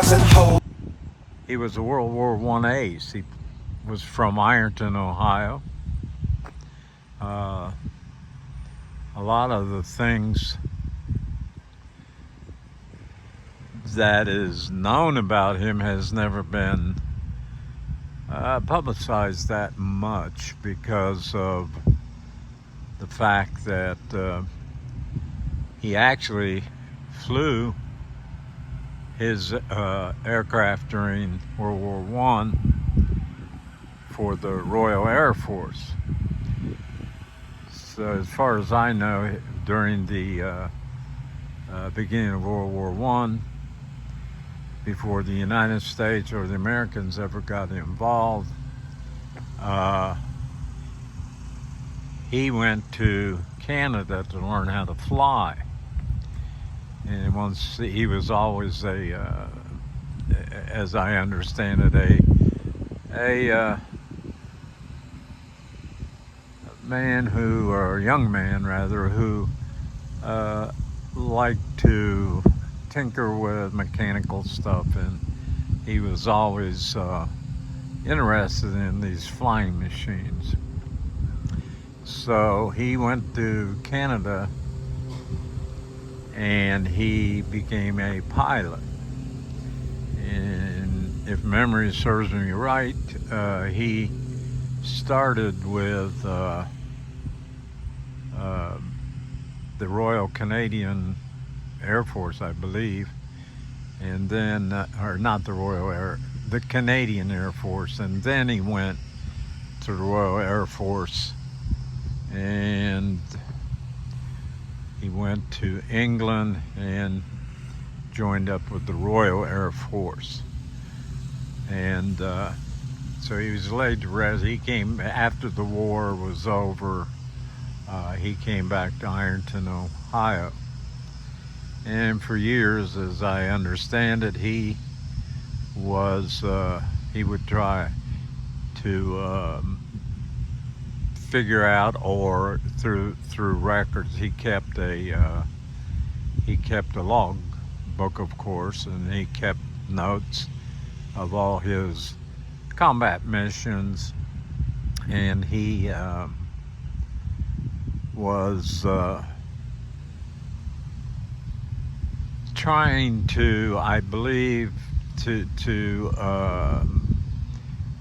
dogs and hoes. He was a World War I ace. He was from Ironton, Ohio. A lot of the things that is known about him has never been publicized that much because of the fact that he actually flew his aircraft during World War I for the Royal Air Force. So as far as I know, during the beginning of World War I, before the United States or the Americans ever got involved, he went to Canada to learn how to fly. And once he was always as I understand it, a man who, or a young man rather, who liked to tinker with mechanical stuff, and he was always interested in these flying machines. So he went to Canada and he became a pilot. And if memory serves me right, he started with the Royal Canadian Air Force, I believe, and then, or not the the Canadian Air Force, and then he went to the Royal Air Force, and he went to England and joined up with the Royal Air Force. And so he was laid to rest. He came after the war was over. He came back to Ironton, Ohio. And for years, as I understand it, he would try to figure out, or through records, he kept a log book, of course, and he kept notes of all his combat missions, and he was trying to, I believe, to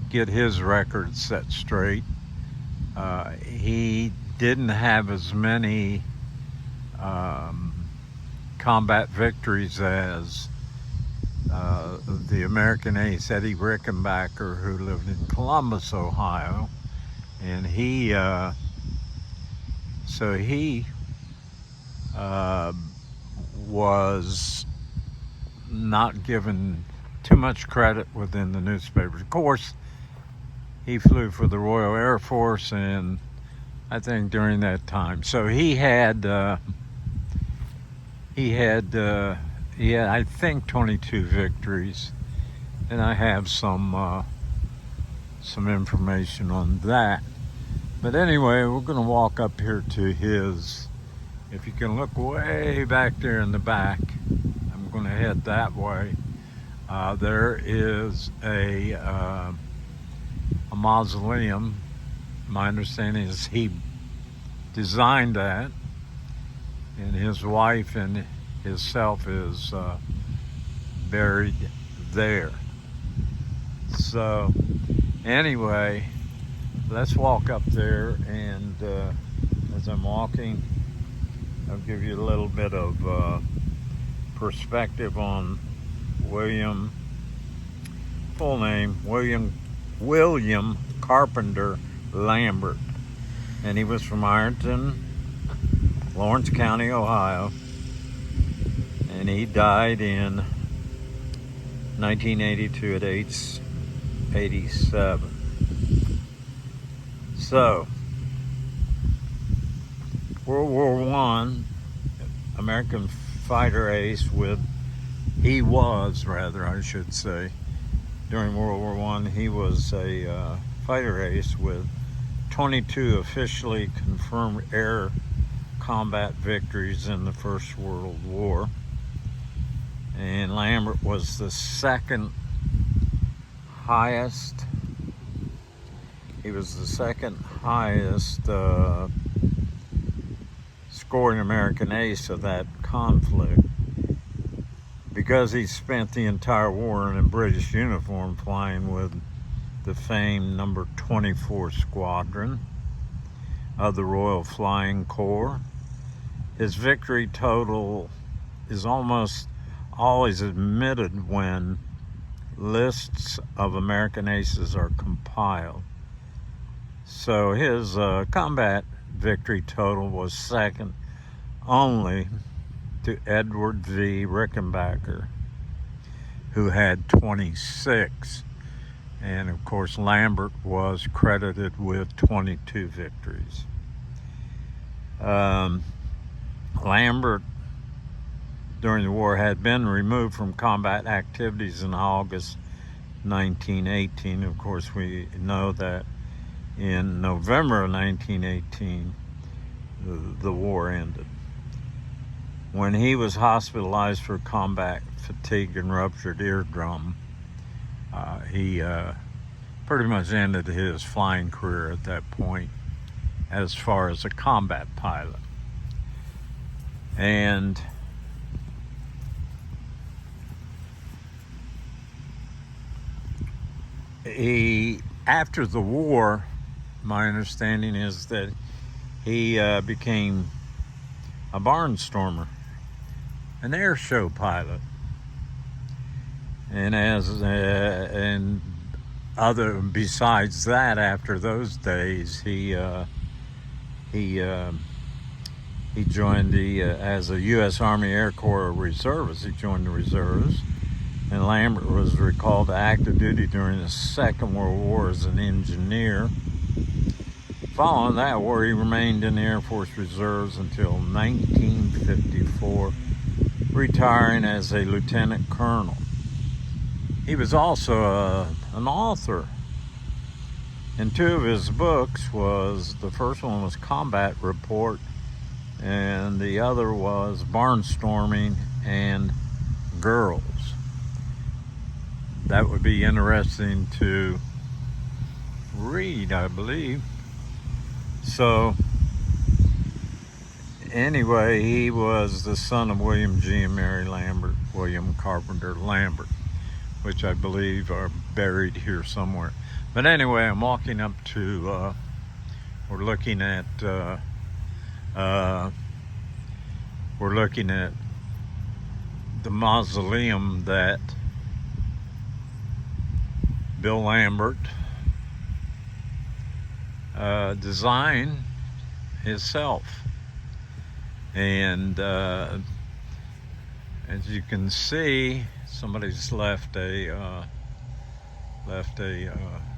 get his record set straight. He didn't have as many combat victories as the American ace Eddie Rickenbacker, who lived in Columbus, Ohio, and he was not given too much credit within the newspapers. Of course, he flew for the Royal Air Force, and I think during that time, so he had I think 22 victories, and I have some information on that. But anyway, we're going to walk up here to his. If you can look way back there in the back, I'm going to head that way. There is a mausoleum. My understanding is he designed that, and his wife and himself is buried there. So anyway, let's walk up there, and as I'm walking, I'll give you a little bit of perspective on William, full name, William Carpenter Lambert. And he was from Ironton, Lawrence County, Ohio. And he died in 1982 at age 87. So, World War I, American fighter ace during World War I, he was a fighter ace with 22 officially confirmed air combat victories in the First World War. and Lambert was the second highest. He was the second highest scoring American ace of that conflict, because he spent the entire war in a British uniform flying with the famed number 24 Squadron of the Royal Flying Corps. His victory total is almost always admitted when lists of American aces are compiled. So his combat victory total was second only to Edward V. Rickenbacker, who had 26. And of course, Lambert was credited with 22 victories. Lambert, during the war, had been removed from combat activities in August 1918. Of course, we know that in November of 1918, the war ended. When he was hospitalized for combat fatigue and ruptured eardrum, he pretty much ended his flying career at that point as far as a combat pilot. And he, after the war, my understanding is that he became a barnstormer, an air show pilot, and besides that, after those days, he joined as a U.S. Army Air Corps reservist. He joined the reserves, and Lambert was recalled to active duty during the Second World War as an engineer. Following that war, he remained in the Air Force Reserves until 1954, retiring as a lieutenant colonel. He was also an author, and two of his books the first one was Combat Report, and the other was Barnstorming and Girls. That would be interesting to read, I believe. So, anyway, he was the son of William G. and Mary Lambert, William Carpenter Lambert, which I believe are buried here somewhere. But anyway, I'm walking up to, we're looking at the mausoleum that Bill Lambert designed himself. And as you can see, somebody's left a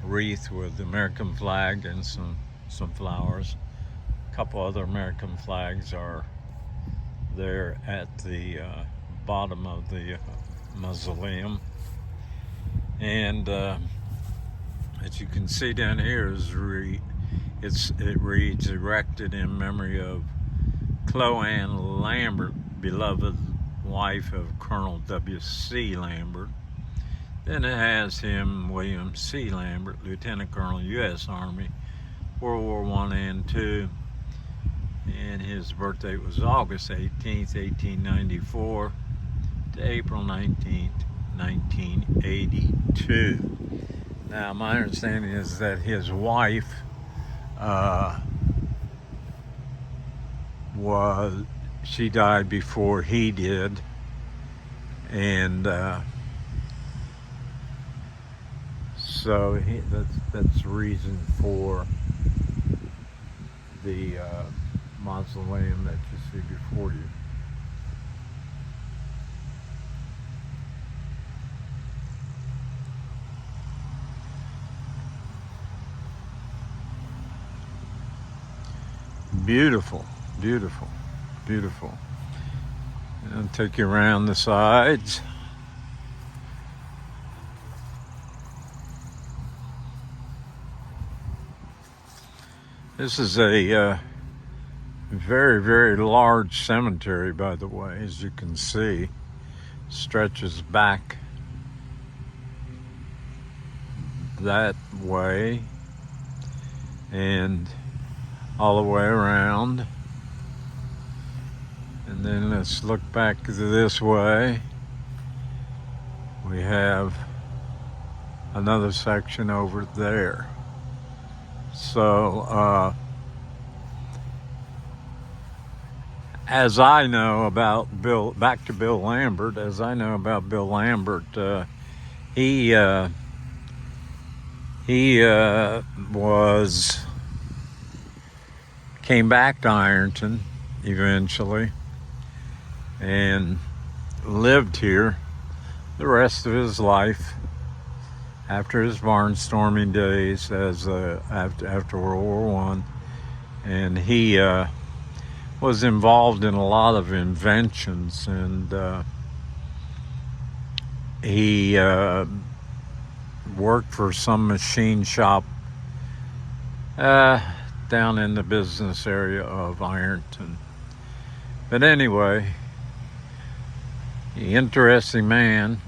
wreath with the American flag and some flowers. A couple other American flags are there at the bottom of the mausoleum. And as you can see down here, it reads, erected in memory of Cloanne Lambert, beloved wife of Colonel W.C. Lambert. Then it has him, William C. Lambert, Lieutenant Colonel, U.S. Army, World War I and II. And his birthday was August 18th, 1894 to April 19th, 1982. Now, my understanding is that his wife she died before he did, and so that's the reason for the mausoleum that you see before you. Beautiful, beautiful, beautiful. I'll take you around the sides. This is a very, very large cemetery, by the way, as you can see. stretches back that way and all the way around. And then let's look back this way. We have another section over there. So, as I know about Bill, back to Bill Lambert, as I know about Bill Lambert, he came back to Ironton eventually and lived here the rest of his life after his barnstorming days as after World War I. And he was involved in a lot of inventions, and he worked for some machine shop down in the business area of Ironton. But anyway, interesting man.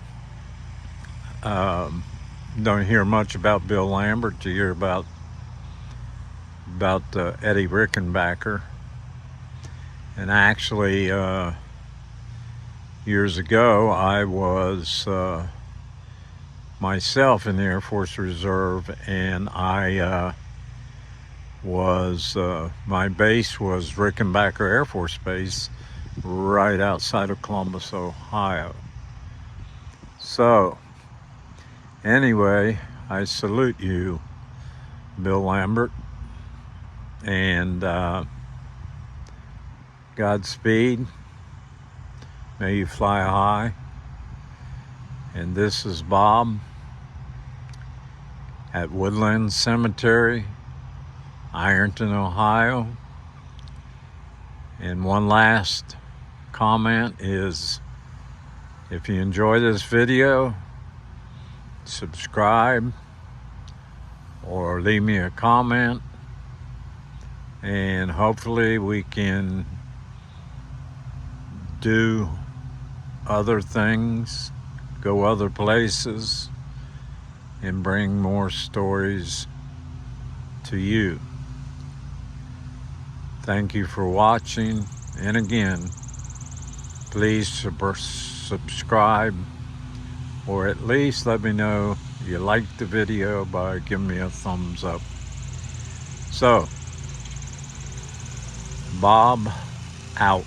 Don't hear much about Bill Lambert. You hear about Eddie Rickenbacker. And actually, years ago, I was myself in the Air Force Reserve, and I was my base was Rickenbacker Air Force Base, right outside of Columbus, Ohio. So, anyway, I salute you, Bill Lambert, and Godspeed. May you fly high. And this is Bob at Woodland Cemetery, Ironton, Ohio. And one last comment is, if you enjoy this video, subscribe or leave me a comment, and hopefully we can do other things, go other places, and bring more stories to you. Thank you for watching, and again, please subscribe, or at least let me know you liked the video by giving me a thumbs up. So, Bob out.